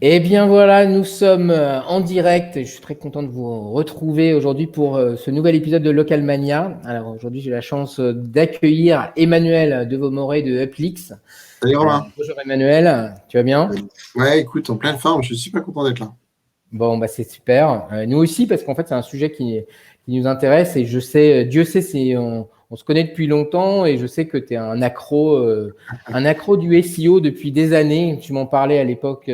Eh bien voilà, nous sommes en direct et je suis très content de vous retrouver aujourd'hui pour ce nouvel épisode de Local Mania. Alors aujourd'hui, j'ai la chance d'accueillir Emmanuel Devomoré de Uplix. Salut Romain. Bonjour Emmanuel, tu vas bien? Ouais, écoute, en pleine forme, je suis super content d'être là. Bon, bah c'est super. Nous aussi, parce qu'en fait, c'est un sujet qui nous intéresse et je sais, Dieu sait si on se connaît depuis longtemps et je sais que tu es un accro du SEO depuis des années. Tu m'en parlais à l'époque,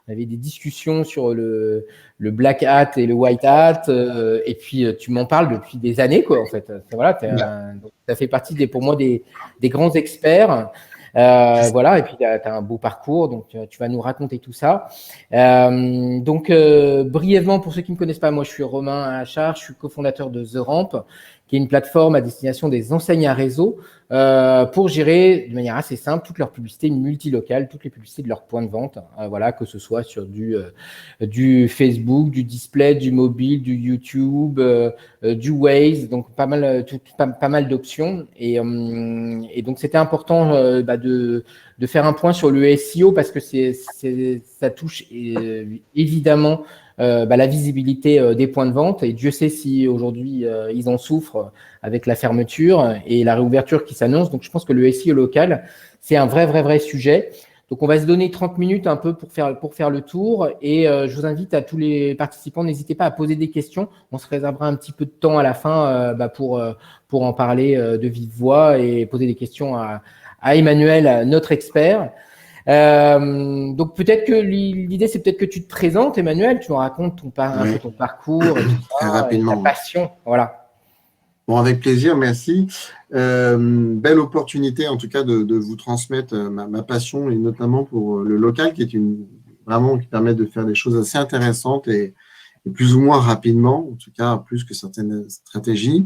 on avait des discussions sur le black hat et le white hat et puis tu m'en parles depuis des années, quoi, en fait. Voilà, ça fait partie pour moi des grands experts. Voilà, et puis tu as un beau parcours, donc tu vas nous raconter tout ça. Brièvement, pour ceux qui ne me connaissent pas, moi je suis Romain Achard, je suis cofondateur de The Ramp, qui est une plateforme à destination des enseignes à réseau pour gérer de manière assez simple toutes leurs publicités multilocales, toutes les publicités de leurs points de vente, voilà, que ce soit sur du Facebook, du display, du mobile, du YouTube, du Waze, donc pas mal d'options. Et donc c'était important de faire un point sur le SEO parce que ça touche évidemment la visibilité des points de vente. Et Dieu sait si aujourd'hui ils en souffrent avec la fermeture et la réouverture qui s'annonce. Donc je pense que le SEO local, c'est un vrai sujet. Donc on va se donner 30 minutes un peu pour faire le tour. Et je vous invite à tous les participants, n'hésitez pas à poser des questions. On se réservera un petit peu de temps à la fin pour en parler de vive voix et poser des questions à Emmanuel, notre expert. Donc peut-être que l'idée, c'est peut-être que tu te présentes, Emmanuel, tu nous racontes un peu Ouais, ton parcours et tout très ça, et ta rapidement. passion. Voilà. Bon, avec plaisir, merci. Belle opportunité, en tout cas, de vous transmettre ma passion, et notamment pour le local, qui est vraiment qui permet de faire des choses assez intéressantes et plus ou moins rapidement, en tout cas, plus que certaines stratégies.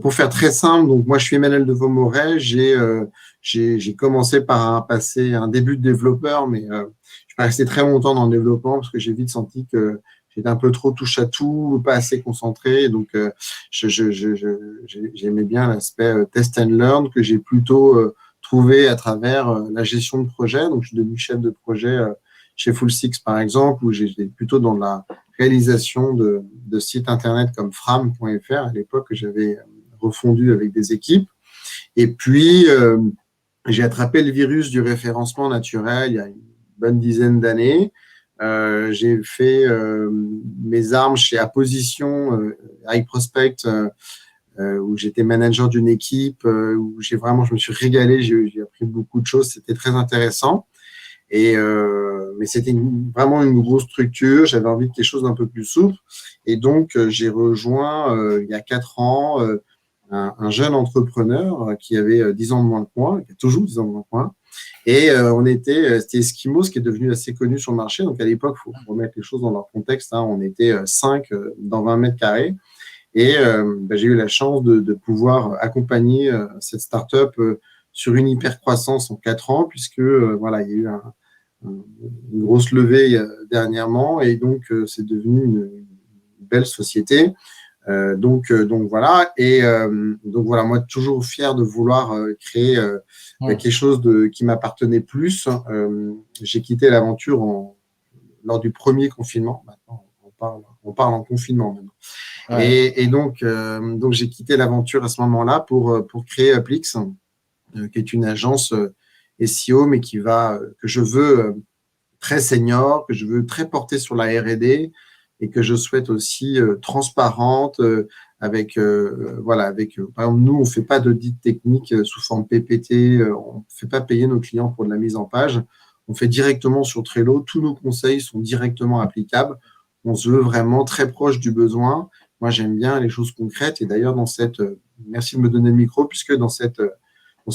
Pour faire très simple, donc moi, je suis Emmanuel Devomoré. J'ai commencé par un début de développeur, mais je suis pas resté très longtemps dans le développement parce que j'ai vite senti que j'étais un peu trop touche à tout, pas assez concentré. Donc, j'aimais bien l'aspect test and learn que j'ai plutôt trouvé à travers la gestion de projet. Donc, je suis devenu chef de projet chez Full Six, par exemple, où j'étais plutôt dans la réalisation de sites internet comme fram.fr à l'époque que j'avais refondu avec des équipes. Et puis, j'ai attrapé le virus du référencement naturel il y a une bonne dizaine d'années. J'ai fait mes armes chez Apposition, iProspect, où j'étais manager d'une équipe, où je me suis régalé, j'ai appris beaucoup de choses, c'était très intéressant. Mais c'était vraiment une grosse structure, j'avais envie de quelque chose d'un peu plus souple. Et donc, j'ai rejoint il y a 4 ans un jeune entrepreneur qui avait 10 ans de moins que moi, qui a toujours 10 ans de moins que moi. Et c'était Eskimos qui est devenu assez connu sur le marché. Donc, à l'époque, il faut remettre les choses dans leur contexte. Hein. On était 5 dans 20 mètres carrés. Et j'ai eu la chance de pouvoir accompagner cette startup sur une hyper croissance en 4 ans, puisque voilà, il y a eu une grosse levée dernièrement. Et donc, c'est devenu une belle société. Donc voilà. Et donc voilà, moi toujours fier de vouloir créer quelque chose qui m'appartenait plus. J'ai quitté l'aventure lors du premier confinement. Maintenant, on parle en confinement maintenant. Ouais. Et donc j'ai quitté l'aventure à ce moment-là pour créer Uplix, qui est une agence SEO, mais que je veux très senior, que je veux très portée sur la R&D et que je souhaite aussi transparente par exemple, nous, on fait pas d'audit technique sous forme PPT, on fait pas payer nos clients pour de la mise en page. On fait directement sur Trello. Tous nos conseils sont directement applicables. On se veut vraiment très proche du besoin. Moi, j'aime bien les choses concrètes. Et d'ailleurs, merci de me donner le micro, puisque dans ce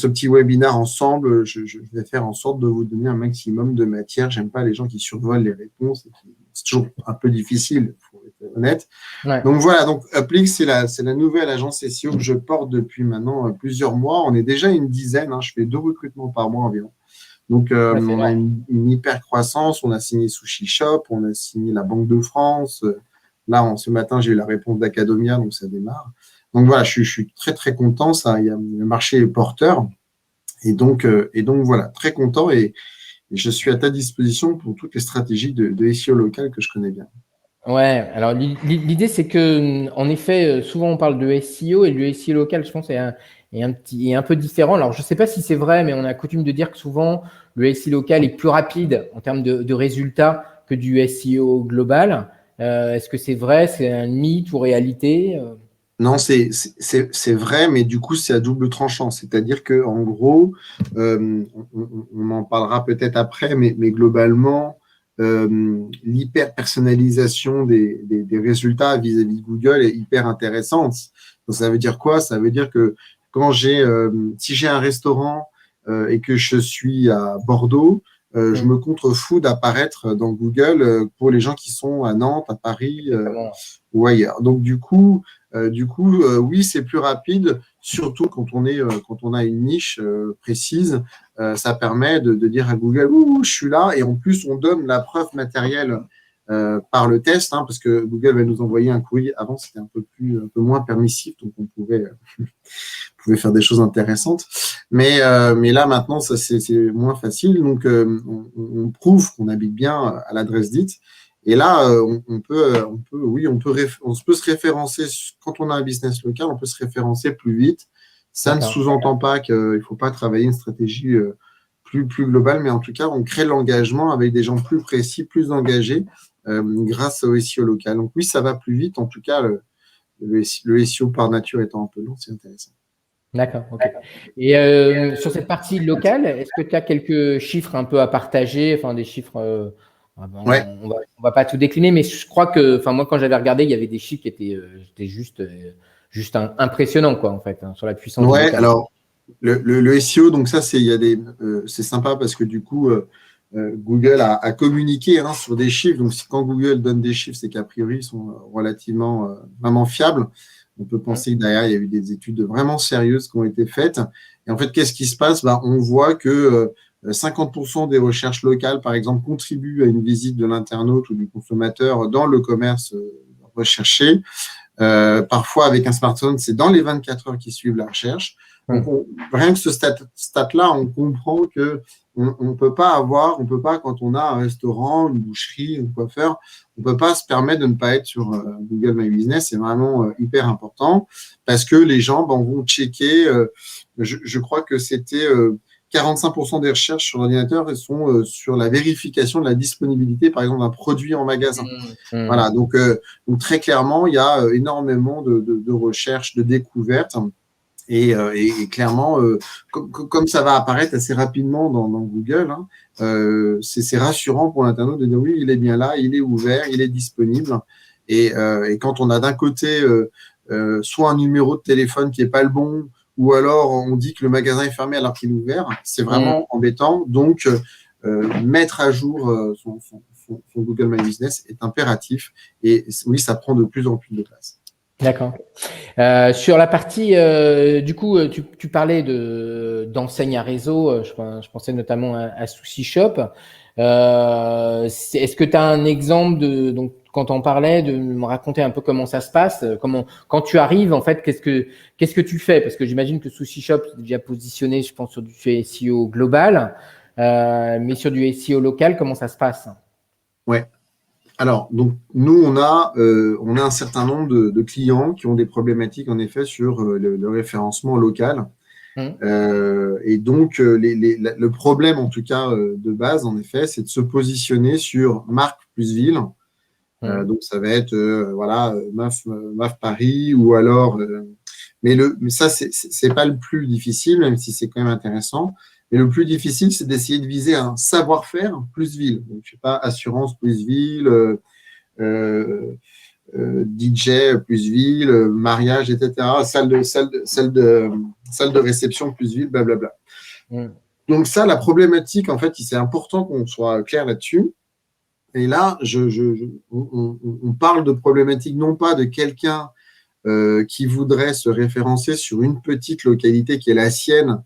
petit webinaire ensemble, je vais faire en sorte de vous donner un maximum de matière. J'aime pas les gens qui survolent les réponses. C'est toujours un peu difficile, il faut être honnête. Ouais. Donc voilà, donc Uplix, c'est la nouvelle agence SEO que je porte depuis maintenant plusieurs mois. On est déjà une dizaine, hein, je fais 2 recrutements par mois environ. Donc on a une hyper croissance, on a signé Sushi Shop, on a signé la Banque de France. Là, ce matin, j'ai eu la réponse d'Academia, donc ça démarre. Donc voilà, je suis très très content. Le marché est porteur. Et donc voilà, très content. Et et je suis à ta disposition pour toutes les stratégies de SEO local que je connais bien. Ouais, alors l'idée c'est que en effet, souvent on parle de SEO et le SEO local, je pense, est un peu différent. Alors je sais pas si c'est vrai, mais on a coutume de dire que souvent le SEO local est plus rapide en termes de résultats que du SEO global. Est-ce que c'est vrai? C'est un mythe ou réalité? Non, c'est vrai, mais du coup, c'est à double tranchant. C'est-à-dire que en gros, on en parlera peut-être après, mais globalement, l'hyper-personnalisation des résultats vis-à-vis de Google est hyper intéressante. Donc, ça veut dire quoi? Ça veut dire que si j'ai un restaurant et que je suis à Bordeaux, je me contrefous d'apparaître dans Google pour les gens qui sont à Nantes, à Paris ou ailleurs. Donc, oui, c'est plus rapide, surtout quand on a une niche précise. Ça permet de dire à Google, ouh, je suis là. Et en plus, on donne la preuve matérielle par le test, hein, parce que Google va nous envoyer un courrier. Avant, c'était un peu moins permissif, donc on pouvait faire des choses intéressantes. Mais là, maintenant, ça c'est moins facile. Donc, on prouve qu'on habite bien à l'adresse dite. Et là, on peut se référencer quand on a un business local, on peut se référencer plus vite. Ça ne sous-entend pas qu'il ne faut pas travailler une stratégie plus globale, mais en tout cas, on crée l'engagement avec des gens plus précis, plus engagés grâce au SEO local. Donc oui, ça va plus vite. En tout cas, le SEO par nature étant un peu long, c'est intéressant. D'accord, ok. Et sur cette partie locale, est-ce que tu as quelques chiffres un peu à partager, enfin des chiffres, Ouais. on va pas tout décliner, mais je crois que, enfin moi quand j'avais regardé, il y avait des chiffres qui étaient juste impressionnants quoi en fait, hein, sur la puissance du Ouais, local. alors le SEO, donc ça, c'est sympa parce que du coup, Google a communiqué sur des chiffres. Donc, quand Google donne des chiffres, c'est qu'a priori, ils sont relativement vraiment fiables. On peut penser que derrière, il y a eu des études vraiment sérieuses qui ont été faites. Et en fait, qu'est-ce qui se passe? On voit que 50% des recherches locales, par exemple, contribuent à une visite de l'internaute ou du consommateur dans le commerce recherché. Parfois, avec un smartphone, c'est dans les 24 heures qui suivent la recherche. Donc, rien que ce stat-là, on comprend que on peut pas, quand on a un restaurant, une boucherie, un coiffeur, on peut pas se permettre de ne pas être sur Google My Business. C'est vraiment hyper important parce que les gens vont checker. Je crois que c'était 45% des recherches sur l'ordinateur sont sur la vérification de la disponibilité, par exemple, d'un produit en magasin. Voilà, donc très clairement, il y a énormément de recherches, de découvertes. Et clairement, comme ça va apparaître assez rapidement dans Google, c'est rassurant pour l'internaute de dire oui, il est bien là, il est ouvert, il est disponible. Et quand on a d'un côté soit un numéro de téléphone qui n'est pas le bon, ou alors on dit que le magasin est fermé alors qu'il est ouvert, c'est vraiment embêtant. Donc, mettre à jour son Google My Business est impératif. Et oui, ça prend de plus en plus de place. D'accord. Sur la partie, du coup, tu parlais d'enseignes à réseau. Je pensais notamment à Sushi Shop. Est-ce que tu as un exemple donc quand on parlait, de me raconter un peu comment ça se passe, quand tu arrives, en fait, qu'est-ce que tu fais? Parce que j'imagine que Sushi Shop est déjà positionné, je pense, sur du SEO global, mais sur du SEO local, comment ça se passe? Ouais. Alors, donc, nous, on a un certain nombre de clients qui ont des problématiques, en effet, sur le référencement local. Et donc, le problème, en tout cas, de base, en effet, c'est de se positionner sur marque plus ville. Donc, ça va être, MAF Paris ou alors… mais ça, c'est pas le plus difficile, même si c'est quand même intéressant. Mais le plus difficile, c'est d'essayer de viser un savoir-faire plus ville. Donc, je sais pas, assurance plus ville, DJ plus ville, mariage, etc. Salle de réception plus ville, blablabla. Donc ça, la problématique, en fait, c'est important qu'on soit clair là-dessus. Et là, on parle de problématique non pas de quelqu'un qui voudrait se référencer sur une petite localité qui est la sienne,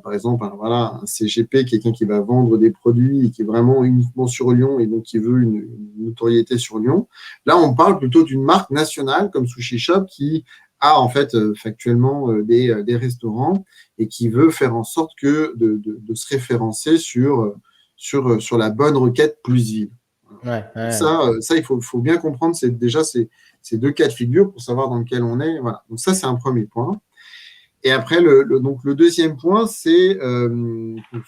par exemple, un CGP, quelqu'un qui va vendre des produits et qui est vraiment uniquement sur Lyon et donc qui veut une notoriété sur Lyon. Là, on parle plutôt d'une marque nationale comme Sushi Shop qui a en fait factuellement des restaurants et qui veut faire en sorte de se référencer sur sur la bonne requête plus ville. Ouais, ouais. Ça, il faut bien comprendre, c'est déjà ces deux cas de figure pour savoir dans lequel on est. Voilà. Donc ça, c'est un premier point. Et après, donc le deuxième point, c'est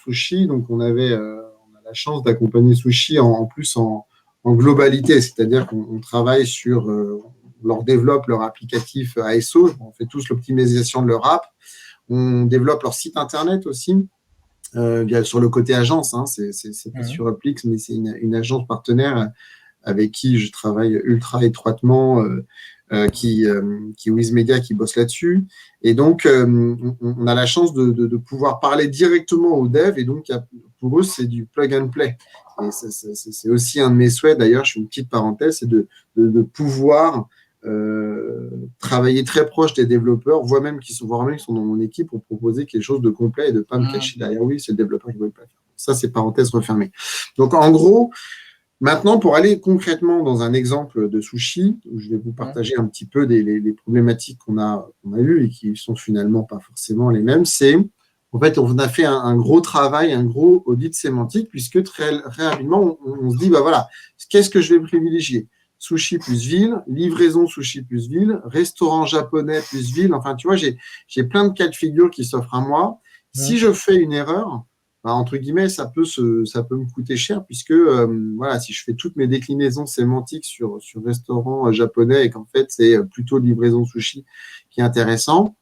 Sushi. Donc on a la chance d'accompagner Sushi en plus en globalité, c'est-à-dire qu'on travaille sur, on leur développe leur applicatif ASO, on fait tous l'optimisation de leur app, on développe leur site internet aussi. Sur le côté agence, hein, c'est pas sur Uplix, mais c'est une agence partenaire avec qui je travaille ultra étroitement, qui Wizmedia, qui bosse là-dessus. Et donc, on a la chance de pouvoir parler directement aux devs. Et donc, pour eux, c'est du plug and play. Et c'est aussi un de mes souhaits, d'ailleurs, je fais une petite parenthèse, c'est de pouvoir travailler très proche des développeurs, voire même qui sont dans mon équipe pour proposer quelque chose de complet et de ne pas me cacher derrière. Oui, c'est le développeur qui ne veut pas faire. Ça, c'est parenthèse refermée. Donc, en gros, maintenant, pour aller concrètement dans un exemple de Sushi, où je vais vous partager un petit peu les problématiques qu'on a eues et qui sont finalement pas forcément les mêmes, c'est en fait, on a fait un gros travail, un gros audit sémantique, puisque très rapidement, on se dit, bah voilà, qu'est-ce que je vais privilégier? Sushi plus ville, livraison sushi plus ville, restaurant japonais plus ville. Enfin, tu vois, j'ai plein de cas de figure qui s'offrent à moi. Si je fais une erreur, bah, entre guillemets, ça peut me coûter cher puisque voilà, si je fais toutes mes déclinaisons sémantiques sur restaurant japonais et qu'en fait, c'est plutôt livraison sushi qui est intéressant,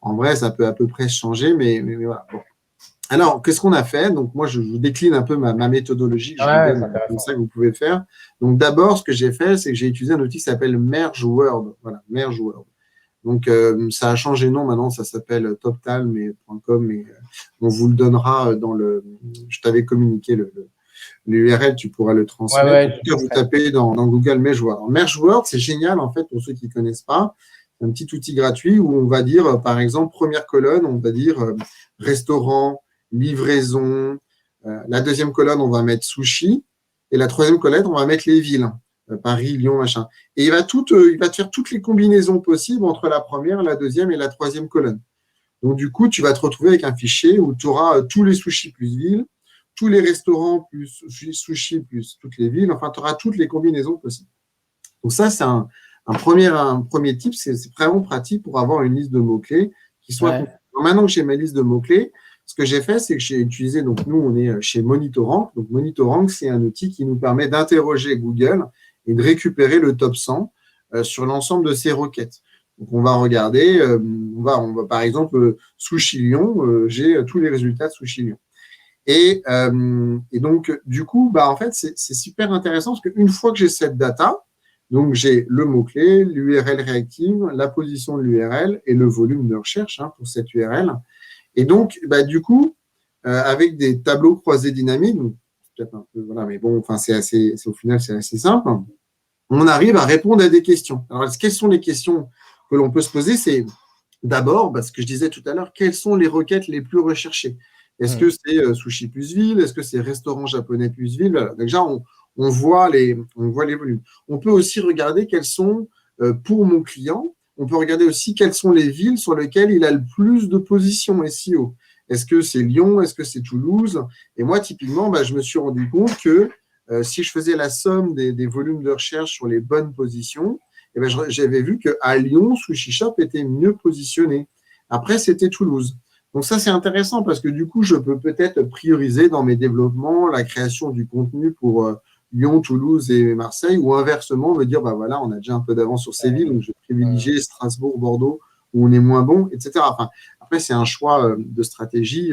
en vrai, ça peut à peu près changer, mais voilà. Bon. Alors, qu'est-ce qu'on a fait? Donc, moi, je vous décline un peu ma méthodologie que je vous donne, comme ça que vous pouvez faire. Donc, d'abord, ce que j'ai fait, c'est que j'ai utilisé un outil qui s'appelle Merge Word. Voilà, Merge Word. Donc, ça a changé de nom maintenant, ça s'appelle toptalm.com et on vous le donnera dans le… Je t'avais communiqué l'URL, tu pourras le transmettre. En tout cas, vous tapez dans Google Merge Word. Alors, Merge Word, c'est génial, en fait, pour ceux qui ne connaissent pas. C'est un petit outil gratuit où on va dire, par exemple, première colonne, on va dire restaurant, livraison. La deuxième colonne, on va mettre sushi. Et la troisième colonne, on va mettre les villes. Paris, Lyon, machin. Et il va te faire toutes les combinaisons possibles entre la première, la deuxième et la troisième colonne. Donc, du coup, tu vas te retrouver avec un fichier où tu auras tous les sushis plus villes, tous les restaurants plus sushis plus toutes les villes. Enfin, tu auras toutes les combinaisons possibles. Donc, ça, c'est un premier tip. C'est vraiment pratique pour avoir une liste de mots-clés qui soit… Alors, maintenant que j'ai ma liste de mots-clés, ce que j'ai fait, c'est que j'ai utilisé… Donc, nous, on est chez Monitorank. Donc, Monitorank, c'est un outil qui nous permet d'interroger Google et de récupérer le top 100 sur l'ensemble de ces requêtes. Donc, on va regarder, on va par exemple, Sushi Lyon, j'ai tous les résultats de Sushi Lyon. Et donc, du coup, bah, en fait, c'est super intéressant parce qu'une fois que j'ai cette data, donc j'ai le mot-clé, l'URL réactive, la position de l'URL et le volume de recherche pour cette URL. Et donc, bah, du coup, avec des tableaux croisés dynamiques, peut-être un peu, voilà, mais bon, enfin, au final, c'est assez simple. On arrive à répondre à des questions. Alors, quelles sont les questions que l'on peut se poser? C'est d'abord, ce que je disais tout à l'heure, quelles sont les requêtes les plus recherchées? Est-ce que c'est sushi plus ville? Est-ce que c'est restaurant japonais plus ville? Voilà. Déjà, on voit les volumes. On peut aussi regarder quels sont, pour mon client, on peut regarder aussi quelles sont les villes sur lesquelles il a le plus de positions SEO. Est-ce que c'est Lyon? Est-ce que c'est Toulouse? Et moi, typiquement, je me suis rendu compte que si je faisais la somme des volumes de recherche sur les bonnes positions, j'avais vu qu'à Lyon, Sushi Shop était mieux positionné. Après, c'était Toulouse. Donc ça, c'est intéressant parce que du coup, je peux peut-être prioriser dans mes développements la création du contenu pour Lyon, Toulouse et Marseille, ou inversement, me dire, voilà, on a déjà un peu d'avance sur ces villes, donc je vais privilégier Strasbourg, Bordeaux, où on est moins bon, etc. Enfin, après, c'est un choix de stratégie,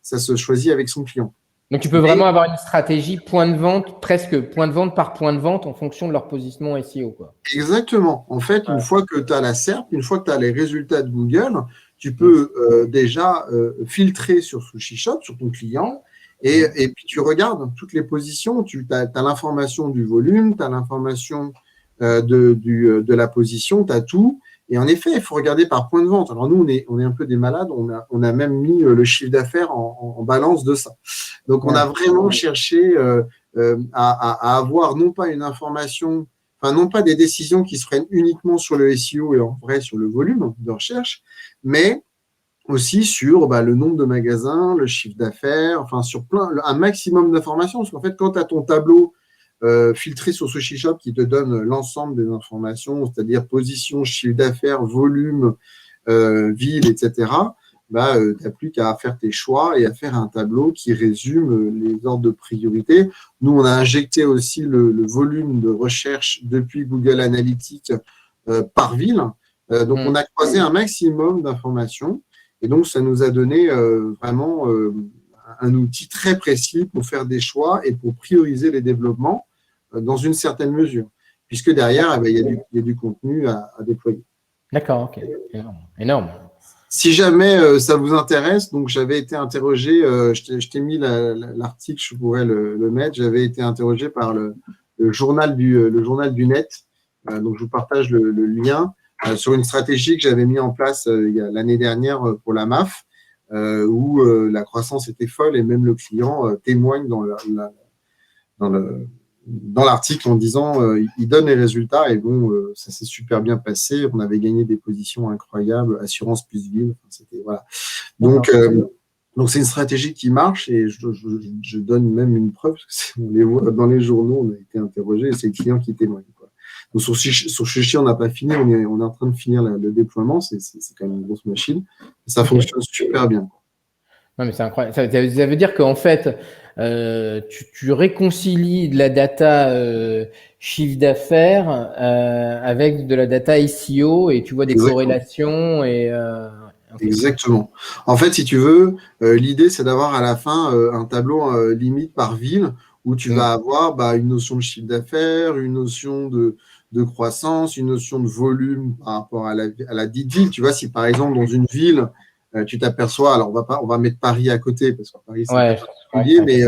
ça se choisit avec son client. Donc, tu peux vraiment avoir une stratégie point de vente, presque point de vente par point de vente en fonction de leur positionnement SEO, quoi. Exactement. En fait, une fois que tu as la SERP, une fois que tu as les résultats de Google, tu peux déjà filtrer sur Sushi Shop, sur ton client, et puis tu regardes toutes les positions. Tu as l'information du volume, tu as l'information de la position, tu as tout. Et en effet, il faut regarder par point de vente. Alors nous, on est un peu des malades. On a même mis le chiffre d'affaires en balance de ça. Donc, on a vraiment cherché à avoir non pas une information, enfin non pas des décisions qui se prennent uniquement sur le SEO et en vrai sur le volume de recherche, mais aussi sur le nombre de magasins, le chiffre d'affaires, enfin sur un maximum d'informations. Parce qu'en fait, quand tu as ton tableau filtré sur SushiShop qui te donne l'ensemble des informations, c'est-à-dire position, chiffre d'affaires, volume, ville, etc., tu n'as plus qu'à faire tes choix et à faire un tableau qui résume les ordres de priorité. Nous, on a injecté aussi le volume de recherche depuis Google Analytics par ville. Donc, on a croisé un maximum d'informations. Et donc, ça nous a donné vraiment un outil très précis pour faire des choix et pour prioriser les développements dans une certaine mesure. Puisque derrière, il y a du contenu à déployer. D'accord, ok. Énorme. Si jamais ça vous intéresse, donc j'avais été interrogé, je t'ai mis l'article, je pourrais le mettre, j'avais été interrogé par le journal du net, donc je vous partage le lien, sur une stratégie que j'avais mis en place l'année dernière pour la MAF, où la croissance était folle et même le client témoigne dans l'article en disant il donne les résultats et bon, ça s'est super bien passé. On avait gagné des positions incroyables, assurance plus ville. C'était, voilà. Donc, c'est une stratégie qui marche et je donne même une preuve parce que on les voit dans les journaux, on a été interrogé et c'est le client qui témoigne. Donc, sur Sushi, on n'a pas fini, on est en train de finir le déploiement. C'est quand même une grosse machine. Ça fonctionne super bien. Non, mais c'est incroyable. Ça veut dire qu'en fait, tu réconcilies de la data chiffre d'affaires avec de la data SEO et tu vois des corrélations et Exactement. En fait, si tu veux, l'idée, c'est d'avoir à la fin un tableau limite par ville où tu vas avoir une notion de chiffre d'affaires, une notion de croissance, une notion de volume par rapport à la dite ville. Tu vois, si par exemple, dans une ville, tu t'aperçois, alors on va mettre Paris à côté parce que Paris, c'est pas particulier, mais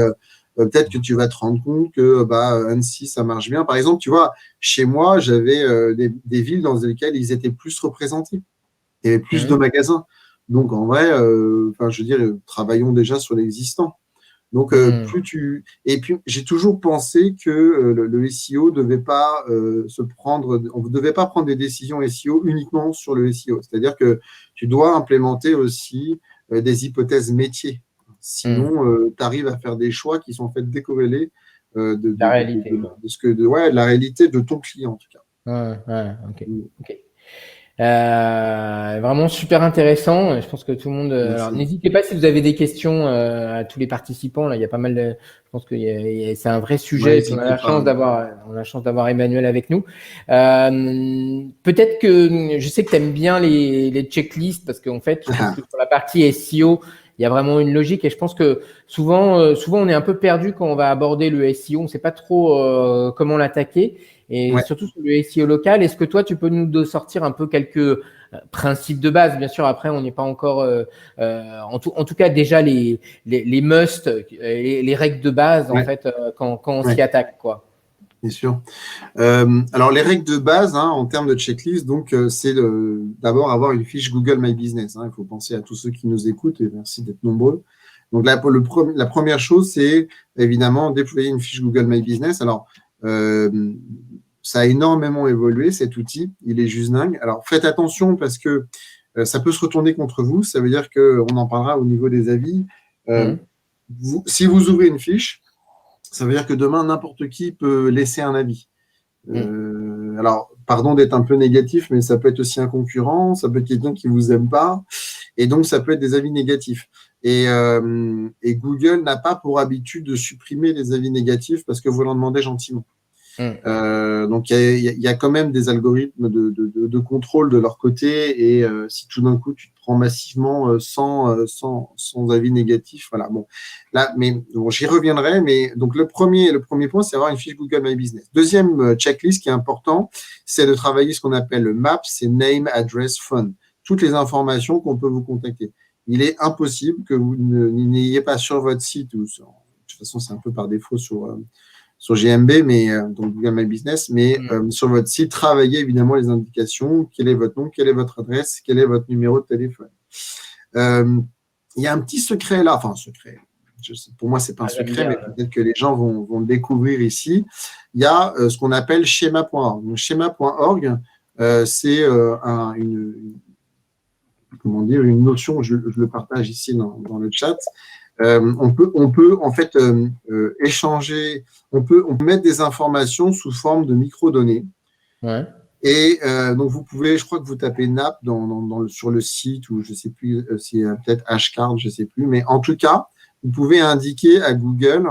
peut-être que tu vas te rendre compte que Annecy, ça marche bien. Par exemple, tu vois, chez moi, j'avais des villes dans lesquelles ils étaient plus représentés. Il y avait plus de magasins. Donc, en vrai, je veux dire, travaillons déjà sur l'existant. Donc, Et puis, j'ai toujours pensé que le SEO devait pas on ne devait pas prendre des décisions SEO uniquement sur le SEO. C'est-à-dire que tu dois implémenter aussi des hypothèses métiers. Sinon, tu arrives à faire des choix qui sont en fait décorrélés de la réalité de ton client, en tout cas. Ok. Vraiment super intéressant. Je pense que tout le monde. Alors, n'hésitez pas si vous avez des questions à tous les participants. Là, il y a pas mal de. Je pense que c'est un vrai sujet. On a la chance d'avoir Emmanuel avec nous. Peut-être que je sais que tu aimes bien les checklists parce qu'en fait, je pense que sur la partie SEO, il y a vraiment une logique et je pense que souvent, on est un peu perdu quand on va aborder le SEO. On ne sait pas trop comment l'attaquer. Et surtout sur le SEO local, est-ce que toi, tu peux nous sortir un peu quelques principes de base? Bien sûr, après, on n'est pas encore… en tout cas, déjà, les must, les règles de base, en fait, quand on s'y attaque, quoi. Bien sûr. Alors, les règles de base en termes de checklist, donc, c'est d'abord avoir une fiche Google My Business. Il faut penser à tous ceux qui nous écoutent et merci d'être nombreux. Donc, la première chose, c'est évidemment déployer une fiche Google My Business. Alors, ça a énormément évolué, cet outil. Il est juste dingue. Alors, faites attention parce que ça peut se retourner contre vous. Ça veut dire qu'on en parlera au niveau des avis. Si vous ouvrez une fiche, ça veut dire que demain, n'importe qui peut laisser un avis. Alors, pardon d'être un peu négatif, mais ça peut être aussi un concurrent, ça peut être quelqu'un qui ne vous aime pas. Et donc, ça peut être des avis négatifs. Et Google n'a pas pour habitude de supprimer les avis négatifs parce que vous l'en demandez gentiment. Donc, il y a quand même des algorithmes de contrôle de leur côté. Et si tout d'un coup, tu te prends massivement sans avis négatif, voilà. Bon, là, mais bon, j'y reviendrai. Mais donc, le premier point, c'est avoir une fiche Google My Business. Deuxième checklist qui est important, c'est de travailler ce qu'on appelle le MAP, c'est Name, Address, Phone. Toutes les informations qu'on peut vous contacter. Il est impossible que vous n'ayez pas sur votre site, ou de toute façon, c'est un peu par défaut sur GMB, mais donc Google My Business, mais sur votre site, travaillez évidemment les indications, quel est votre nom, quelle est votre adresse, quel est votre numéro de téléphone. Il y a un petit secret là, enfin un secret, pour moi c'est pas un secret, mais peut-être que les gens vont le découvrir ici. Il y a ce qu'on appelle schéma.org. Donc schéma.org, c'est comment dire, une notion, je le partage ici dans le chat. On peut en fait échanger, on peut mettre des informations sous forme de microdonnées. Ouais. Et donc, vous pouvez, je crois que vous tapez NAP sur le site, ou je ne sais plus si peut-être Hashcard, je ne sais plus, mais en tout cas, vous pouvez indiquer à Google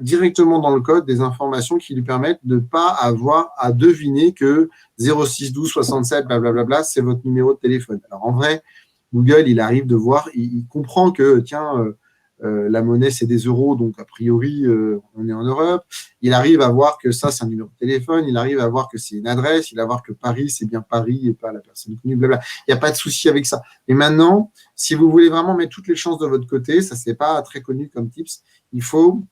directement dans le code des informations qui lui permettent de ne pas avoir à deviner que 0612 67, blablabla, c'est votre numéro de téléphone. Alors en vrai, Google, il arrive de voir, il comprend que, tiens, la monnaie, c'est des euros, donc a priori, on est en Europe. Il arrive à voir que ça, c'est un numéro de téléphone. Il arrive à voir que c'est une adresse. Il arrive à voir que Paris, c'est bien Paris et pas la personne connue, blablabla. Il n'y a pas de souci avec ça. Et maintenant, si vous voulez vraiment mettre toutes les chances de votre côté, ça, c'est pas très connu comme tips, il faut,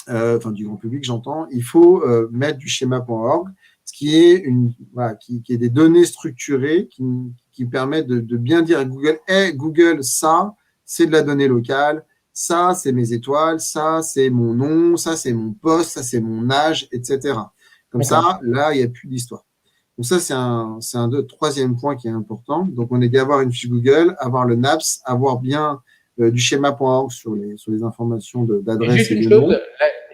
enfin, du grand public, j'entends, il faut mettre du schéma.org, ce qui est, qui est des données structurées qui permettent de bien dire à Google, hey, Google, ça, c'est de la donnée locale. Ça, c'est mes étoiles, ça, c'est mon nom, ça, c'est mon poste, ça, c'est mon âge, etc. Comme ça, là, il n'y a plus d'histoire. Donc ça, c'est un troisième point qui est important. Donc, on est d'avoir une fiche Google, avoir le NAPS, avoir bien du schéma.org sur les informations d'adresse et de nom.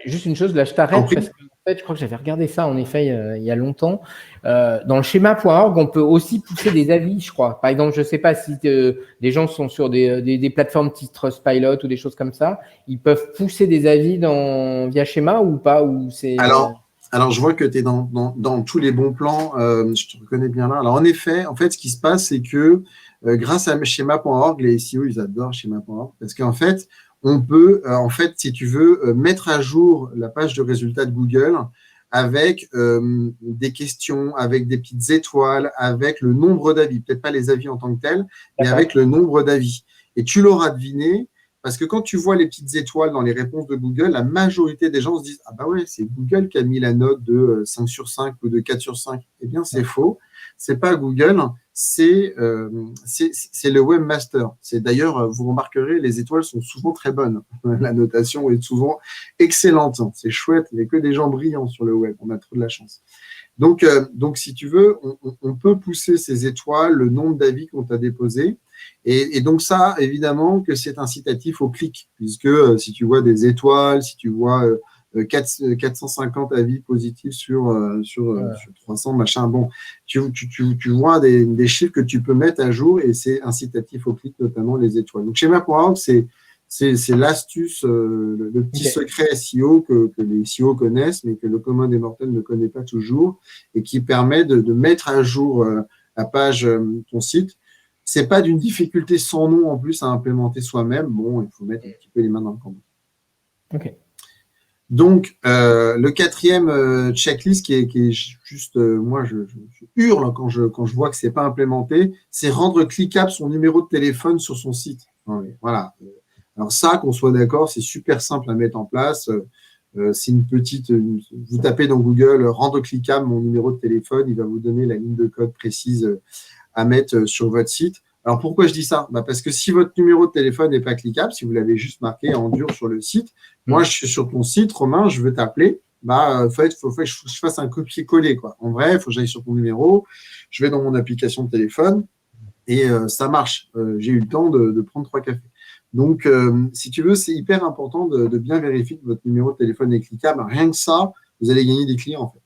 Juste une chose, là, je t'arrête parce que en fait, je crois que j'avais regardé ça, en effet, il y a longtemps. Dans le schéma.org, on peut aussi pousser des avis, je crois. Par exemple, je ne sais pas si des gens sont sur des plateformes type Trustpilot ou des choses comme ça. Ils peuvent pousser des avis via schéma ou pas ou c'est... Alors, je vois que tu es dans tous les bons plans. Je te reconnais bien là. Alors, en effet, ce qui se passe, c'est que grâce à schéma.org, les SEO, ils adorent schéma.org parce qu'en fait, on peut, si tu veux, mettre à jour la page de résultats de Google avec des questions, avec des petites étoiles, avec le nombre d'avis. Peut-être pas les avis en tant que tels, mais avec le nombre d'avis. Et tu l'auras deviné, parce que quand tu vois les petites étoiles dans les réponses de Google, la majorité des gens se disent « Ah bah ouais, c'est Google qui a mis la note de 5 sur 5 ou de 4 sur 5. » Eh bien, c'est faux. C'est pas Google, c'est le webmaster. C'est d'ailleurs, vous remarquerez, les étoiles sont souvent très bonnes. La notation est souvent excellente. C'est chouette. Il n'y a que des gens brillants sur le web. On a trop de la chance. Donc si tu veux, on peut pousser ces étoiles, le nombre d'avis qu'on t'a déposé. Et donc ça, évidemment, que c'est incitatif au clic, puisque si tu vois des étoiles, si tu vois 450 avis positifs sur 300, machin, bon, tu vois des chiffres que tu peux mettre à jour et c'est incitatif au clic, notamment les étoiles. Donc, schéma.org, c'est l'astuce, le petit secret SEO que les SEO connaissent, mais que le commun des mortels ne connaît pas toujours et qui permet de mettre à jour la page, ton site. C'est pas d'une difficulté sans nom en plus à implémenter soi-même. Bon, il faut mettre un petit peu les mains dans le cambouis. Ok. Donc, le quatrième checklist qui est juste, moi, je hurle quand je vois que c'est pas implémenté, c'est rendre cliquable son numéro de téléphone sur son site. Voilà. Alors ça, qu'on soit d'accord, c'est super simple à mettre en place. C'est vous tapez dans Google, rendre cliquable mon numéro de téléphone, il va vous donner la ligne de code précise à mettre sur votre site. Alors, pourquoi je dis ça? Parce que si votre numéro de téléphone n'est pas cliquable, si vous l'avez juste marqué en dur sur le site, moi, je suis sur ton site, Romain, je veux t'appeler, faut que je fasse un copier-coller, quoi. En vrai, il faut que j'aille sur ton numéro, je vais dans mon application de téléphone et ça marche. J'ai eu le temps de prendre 3 cafés. Donc, si tu veux, c'est hyper important de bien vérifier que votre numéro de téléphone est cliquable. Rien que ça, vous allez gagner des clients, en fait.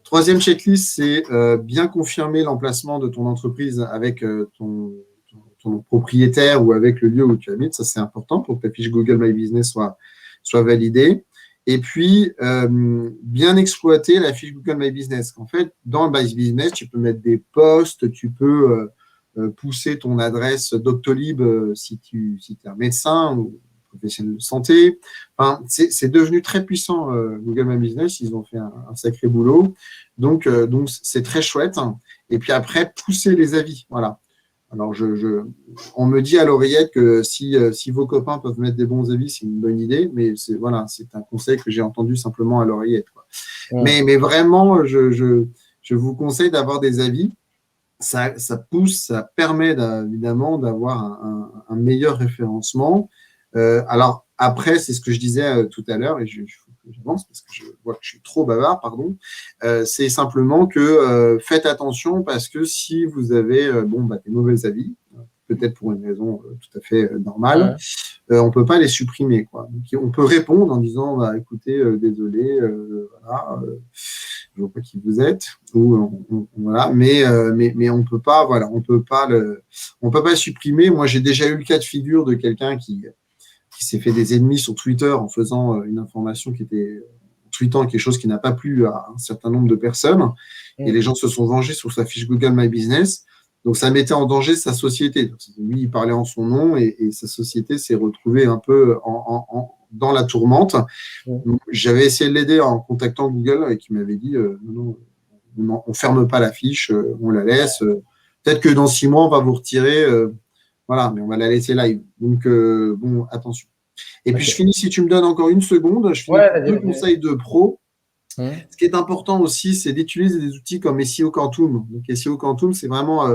Troisième checklist, c'est bien confirmer l'emplacement de ton entreprise avec ton propriétaire ou avec le lieu où tu habites. Ça, c'est important pour que ta fiche Google My Business soit validée. Et puis, bien exploiter la fiche Google My Business. En fait, dans le My Business, tu peux mettre des posts, tu peux pousser ton adresse Doctolib si tu es un médecin ou professionnel de santé. Enfin, c'est devenu très puissant, Google My Business. Ils ont fait un sacré boulot. Donc c'est très chouette. Et puis après, pousser les avis. Voilà. Alors, on me dit à l'oreillette que si vos copains peuvent mettre des bons avis, c'est une bonne idée. Mais c'est un conseil que j'ai entendu simplement à l'oreillette. Ouais. Mais vraiment, je vous conseille d'avoir des avis. Ça pousse, ça permet évidemment d'avoir un meilleur référencement. Alors après, c'est ce que je disais tout à l'heure, et j'avance parce que je vois que je suis trop bavard, pardon. C'est simplement que faites attention parce que si vous avez des mauvais avis, peut-être pour une raison tout à fait normale, on ne peut pas les supprimer, quoi. Donc, on peut répondre en disant bah, écoutez, désolé, voilà, je ne vois pas qui vous êtes, ou voilà, mais on peut pas, voilà, on peut pas le supprimer. Moi, j'ai déjà eu le cas de figure de quelqu'un qui s'est fait des ennemis sur Twitter en faisant une information qui était en tweetant quelque chose qui n'a pas plu à un certain nombre de personnes, et les gens se sont vengés sur sa fiche Google My Business. Donc, ça mettait en danger sa société. Donc, lui, il parlait en son nom et sa société s'est retrouvée un peu dans la tourmente. Donc, j'avais essayé de l'aider en contactant Google et qui m'avait dit non, on ferme pas la fiche, on la laisse. Peut-être que dans 6 mois, on va vous retirer. Voilà, mais on va la laisser live. Donc, attention. Et puis, je finis, si tu me donnes encore une seconde, je finis par 2 conseils de pro. Ce qui est important aussi, c'est d'utiliser des outils comme SEO Quantum. Donc, SEO Quantum, c'est vraiment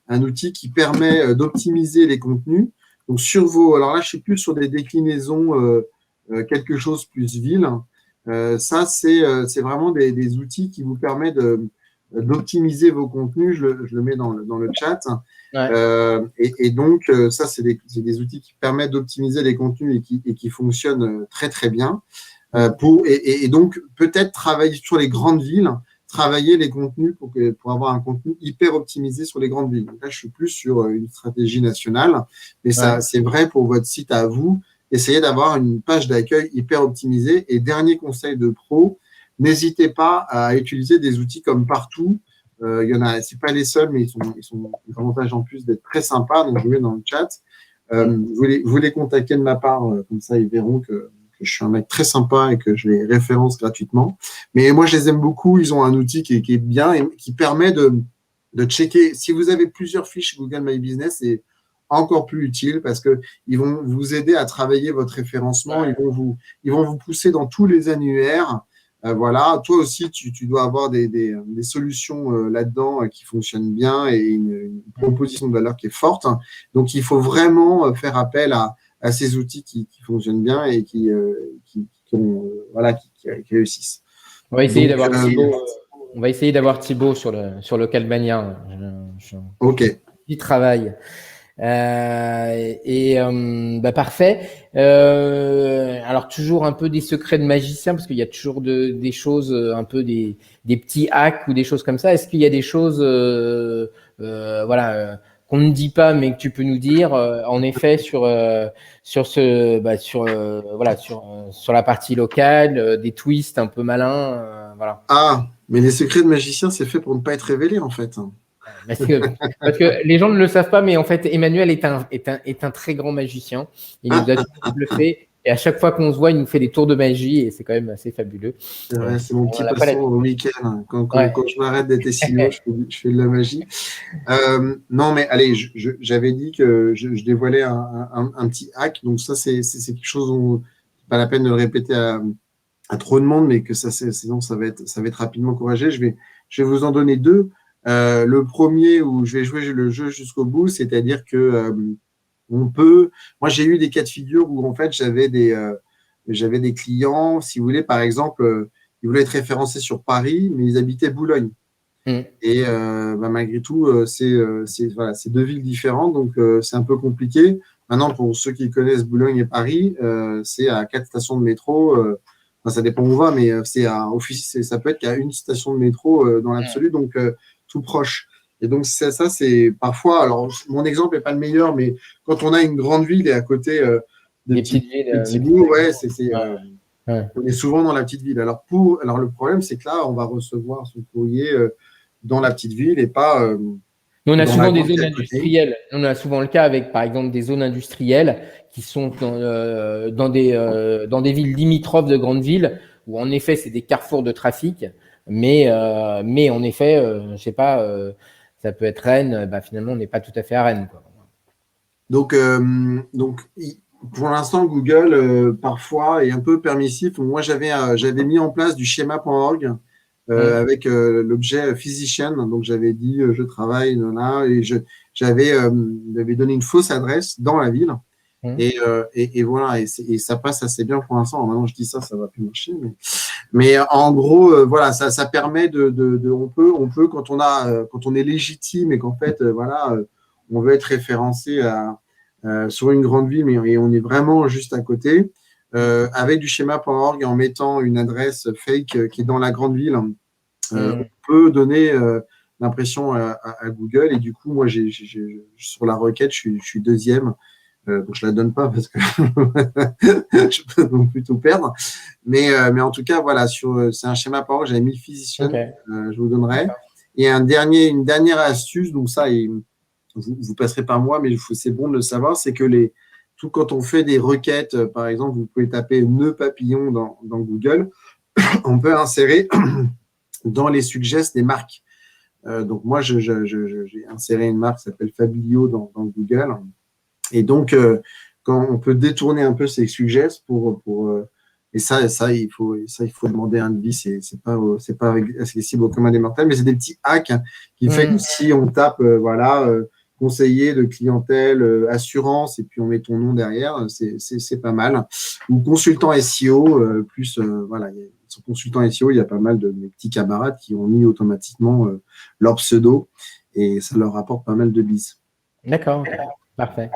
un outil qui permet d'optimiser les contenus. Donc, alors là, je suis plus sur des déclinaisons quelque chose plus ville. Ça, c'est vraiment des outils qui vous permettent d'optimiser vos contenus. Je le mets dans le chat. Et donc, ça, c'est des outils qui permettent d'optimiser les contenus et qui fonctionnent très, très bien. Et donc, peut-être travailler sur les grandes villes, travailler les contenus pour avoir un contenu hyper optimisé sur les grandes villes. Donc là, je suis plus sur une stratégie nationale, mais ça, c'est vrai pour votre site à vous. Essayez d'avoir une page d'accueil hyper optimisée. Et dernier conseil de pro, n'hésitez pas à utiliser des outils comme Partout. Il y en a, c'est pas les seuls, mais ils sont avantages en plus d'être très sympas. Donc, je vous mets dans le chat. Vous les contactez de ma part, comme ça, ils verront que je suis un mec très sympa et que je les référence gratuitement. Mais moi, je les aime beaucoup. Ils ont un outil qui est bien et qui permet de checker. Si vous avez plusieurs fiches Google My Business, c'est encore plus utile parce qu'ils vont vous aider à travailler votre référencement. Ils vont vous pousser dans tous les annuaires. Voilà. Toi aussi, tu dois avoir des solutions là-dedans qui fonctionnent bien et une proposition de valeur qui est forte. Donc, il faut vraiment faire appel à ces outils qui fonctionnent bien et qui réussissent. On va essayer d'avoir Thibaut. On va essayer d'avoir Thibaut sur le Calmania. Ok. Il travaille. Parfait. Alors toujours un peu des secrets de magicien parce qu'il y a toujours des choses, un peu des petits hacks ou des choses comme ça. Est-ce qu'il y a des choses, qu'on ne dit pas mais que tu peux nous dire en effet sur la partie locale, des twists un peu malins, voilà. Ah, mais les secrets de magicien, c'est fait pour ne pas être révélé en fait. Parce que les gens ne le savent pas, mais en fait, Emmanuel est un très grand magicien. Il nous a tout bluffé. Et à chaque fois qu'on se voit, il nous fait des tours de magie et c'est quand même assez fabuleux. C'est mon petit passe-temps au week-end. Quand je m'arrête d'être SEO, je fais de la magie. Non, mais allez, j'avais dit que je dévoilais un petit hack. Donc ça, c'est quelque chose dont pas la peine de le répéter à trop de monde, mais que sinon ça va être rapidement corrigé. Je vais vous en donner 2. Le premier où je vais jouer le jeu jusqu'au bout, c'est-à-dire que moi j'ai eu des cas de figure où en fait j'avais des clients, si vous voulez, par exemple, ils voulaient être référencés sur Paris, mais ils habitaient Boulogne. Et malgré tout, c'est 2 villes différentes, donc c'est un peu compliqué. Maintenant, pour ceux qui connaissent Boulogne et Paris, c'est à 4 stations de métro. Ça dépend où on va, mais ça peut être qu'à une station de métro dans l'absolu, donc tout proche. Et donc, ça c'est parfois, alors mon exemple n'est pas le meilleur, mais quand on a une grande ville et à côté des petites villes, bourgs, on est souvent dans la petite ville. Alors, le problème, c'est que là, on va recevoir son courrier dans la petite ville et pas. Nous, on a souvent des zones industrielles. On a souvent le cas avec, par exemple, des zones industrielles qui sont dans des villes limitrophes de grandes villes où, en effet, c'est des carrefours de trafic. Mais en effet, je sais pas, ça peut être Rennes. Finalement, on n'est pas tout à fait à Rennes, quoi. Donc, pour l'instant, Google, parfois, est un peu permissif. Moi, j'avais mis en place du schéma.org avec l'objet physician. Donc, j'avais dit, je travaille là, et j'avais donné une fausse adresse dans la ville. Mmh. Et voilà, et ça passe assez bien pour l'instant. Maintenant, je dis ça, ça va plus marcher. Mais en gros, voilà, ça permet on peut quand on est légitime et qu'en fait, voilà, on veut être référencé sur une grande ville, mais et on est vraiment juste à côté, avec du schéma.org et en mettant une adresse fake qui est dans la grande ville, on peut donner l'impression à Google. Et du coup, moi, sur la requête, je suis deuxième. Donc, je la donne pas parce que je peux non plus tout perdre. Mais en tout cas, voilà, c'est un schéma par j'avais mis le Physician, Ok. je vous donnerai. Et une dernière astuce, donc ça, vous passerez par moi, mais c'est bon de le savoir, c'est que quand on fait des requêtes, par exemple, vous pouvez taper nœud papillon dans Google, on peut insérer dans les suggestions des marques. Donc moi, j'ai inséré une marque qui s'appelle Fabilio dans Google. Et donc, quand on peut détourner un peu ces suggestions et ça, il faut demander un devis, c'est pas accessible au commun des mortels, mais c'est des petits hacks qui fait que si on tape, voilà, conseiller de clientèle, assurance, et puis on met ton nom derrière, c'est pas mal. Ou consultant SEO, voilà, sur consultant SEO, il y a pas mal de mes petits camarades qui ont mis automatiquement leur pseudo et ça leur rapporte pas mal de bis. D'accord, ok. Parfait.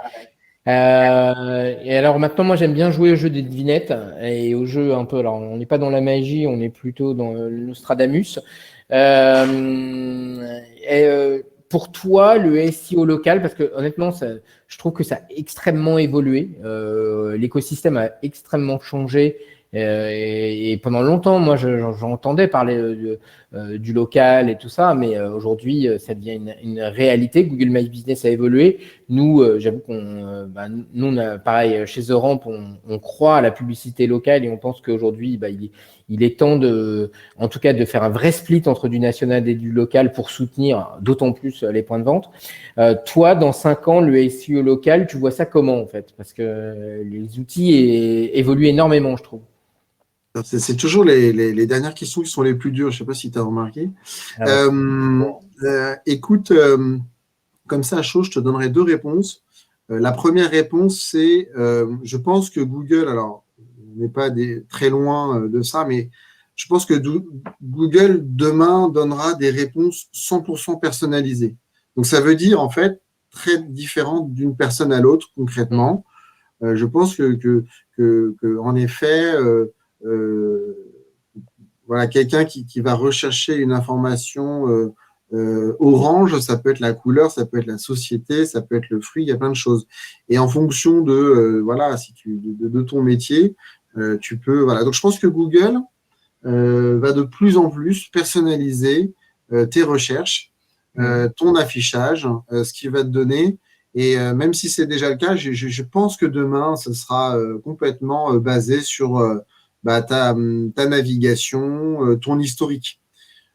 Et alors maintenant, moi j'aime bien jouer au jeu des devinettes et au jeu un peu. Alors on n'est pas dans la magie, on est plutôt dans le Nostradamus. Pour toi, le SEO local, parce que honnêtement, je trouve que ça a extrêmement évolué. L'écosystème a extrêmement changé. Et pendant longtemps, moi, j'entendais parler du local et tout ça, mais aujourd'hui, ça devient une réalité. Google My Business a évolué. Nous, j'avoue nous, on a, pareil, chez The Ramp, on croit à la publicité locale et on pense qu'aujourd'hui, il est temps en tout cas, de faire un vrai split entre du national et du local pour soutenir d'autant plus les points de vente. Toi, dans 5 ans, le SEO local, tu vois ça comment en fait? Parce que les outils évoluent énormément, je trouve. C'est toujours les dernières questions qui sont les plus dures. Je ne sais pas si tu as remarqué. Ah ouais. Écoute, comme ça, à chaud, je te donnerai 2 réponses. La première réponse, c'est je pense que Google, alors, on n'est pas très loin de ça, mais je pense que Google, demain, donnera des réponses 100% personnalisées. Donc, ça veut dire, en fait, très différentes d'une personne à l'autre, concrètement. Je pense en effet, voilà, quelqu'un qui va rechercher une information orange, ça peut être la couleur, ça peut être la société, ça peut être le fruit, il y a plein de choses. Et en fonction voilà, de ton métier, tu peux. Voilà. Donc, je pense que Google va de plus en plus personnaliser tes recherches, ton affichage, ce qu'il va te donner. Et même si c'est déjà le cas, je pense que demain, ce sera complètement basé sur ta navigation, ton historique.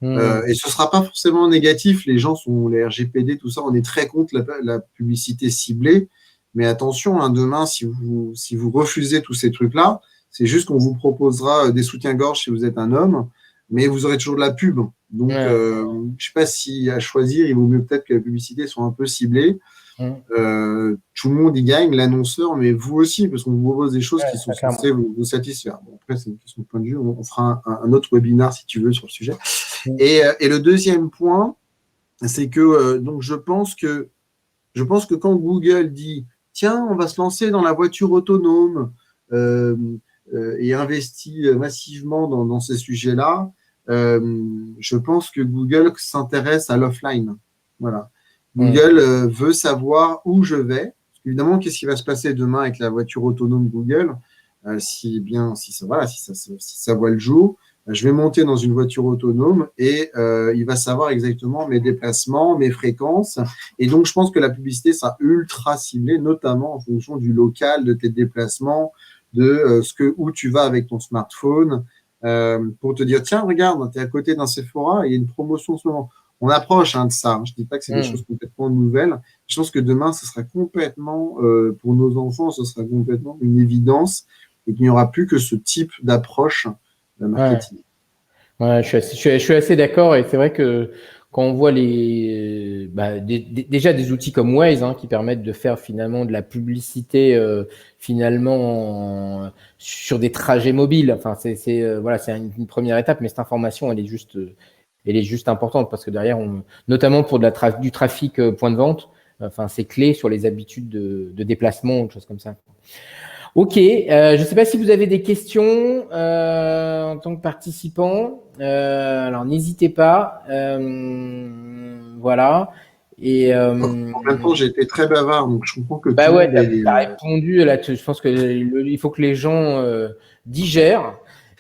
Et ce ne sera pas forcément négatif. Les RGPD, tout ça, on est très contre la publicité ciblée. Mais attention, hein, demain, si vous refusez tous ces trucs-là, c'est juste qu'on vous proposera des soutiens-gorge si vous êtes un homme, mais vous aurez toujours de la pub. Donc, je ne sais pas si à choisir, il vaut mieux peut-être que la publicité soit un peu ciblée. Tout le monde y gagne, l'annonceur, mais vous aussi, parce qu'on vous propose des choses qui sont censées vous satisfaire. Bon, après, c'est une question de point de vue. On fera un autre webinaire, si tu veux, sur le sujet. Et le deuxième point, c'est que donc je pense que quand Google dit tiens, on va se lancer dans la voiture autonome et investit massivement dans ces sujets-là, je pense que Google s'intéresse à l'offline. Voilà. Google veut savoir où je vais. Évidemment, qu'est-ce qui va se passer demain avec la voiture autonome Google si ça voit le jour, je vais monter dans une voiture autonome et il va savoir exactement mes déplacements, mes fréquences. Et donc, je pense que la publicité sera ultra ciblée, notamment en fonction du local, de tes déplacements, de où tu vas avec ton smartphone, pour te dire, tiens, regarde, tu es à côté d'un Sephora, il y a une promotion en ce moment. On approche de ça. Je ne dis pas que c'est des choses complètement nouvelles. Je pense que demain, ce sera complètement, pour nos enfants, ce sera complètement une évidence et qu'il n'y aura plus que ce type d'approche marketing. Ouais, je suis assez d'accord et c'est vrai que quand on voit déjà des outils comme Waze qui permettent de faire finalement de la publicité sur des trajets mobiles. Enfin, c'est une première étape, mais cette information, elle est juste importante parce que derrière, notamment pour du trafic point de vente, enfin, c'est clé sur les habitudes de déplacement ou des choses comme ça. Ok, je ne sais pas si vous avez des questions en tant que participant. Alors n'hésitez pas. Voilà. Et En même temps, j'ai été très bavard, donc je comprends que tout bah le ouais, monde t'as répondu là. Je pense que il faut que les gens digèrent.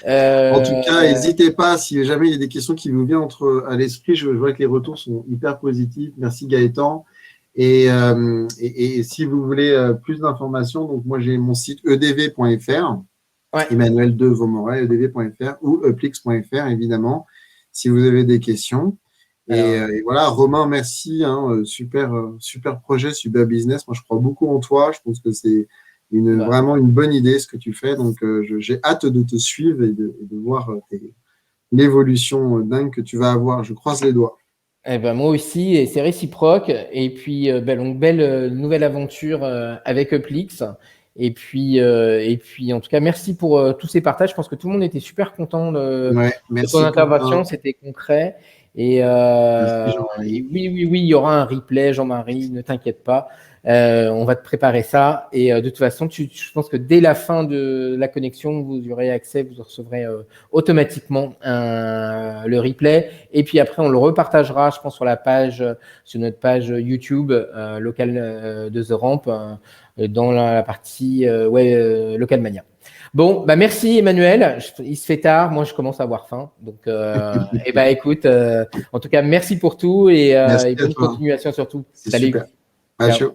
En tout cas, n'hésitez pas, si jamais il y a des questions qui vous viennent à l'esprit, je vois que les retours sont hyper positifs. Merci Gaëtan. Et si vous voulez plus d'informations, donc moi j'ai mon site edv.fr, Emmanuel de Vaumoret, edv.fr ou uplix.fr évidemment, si vous avez des questions. Et voilà, Romain, merci, super projet, super business. Moi, je crois beaucoup en toi. Je pense que c'est vraiment une bonne idée ce que tu fais. Donc, j'ai hâte de te suivre et de voir l'évolution dingue que tu vas avoir. Je croise les doigts. Eh ben, moi aussi, et c'est réciproque. Et puis, belle nouvelle aventure avec Uplix. Et puis, en tout cas, merci pour tous ces partages. Je pense que tout le monde était super content de ton intervention. C'était concret. Et oui, il y aura un replay, Jean-Marie, ne t'inquiète pas. On va te préparer ça. Et de toute façon, je pense que dès la fin de la connexion, vous aurez accès, vous recevrez automatiquement le replay. Et puis après, on le repartagera, je pense, sur notre page YouTube locale de The Ramp, dans la partie Local Mania. Bon, merci Emmanuel. Il se fait tard, moi je commence à avoir faim. Donc, écoute, en tout cas, merci pour tout et bonne continuation surtout. Salut. Super. Ciao.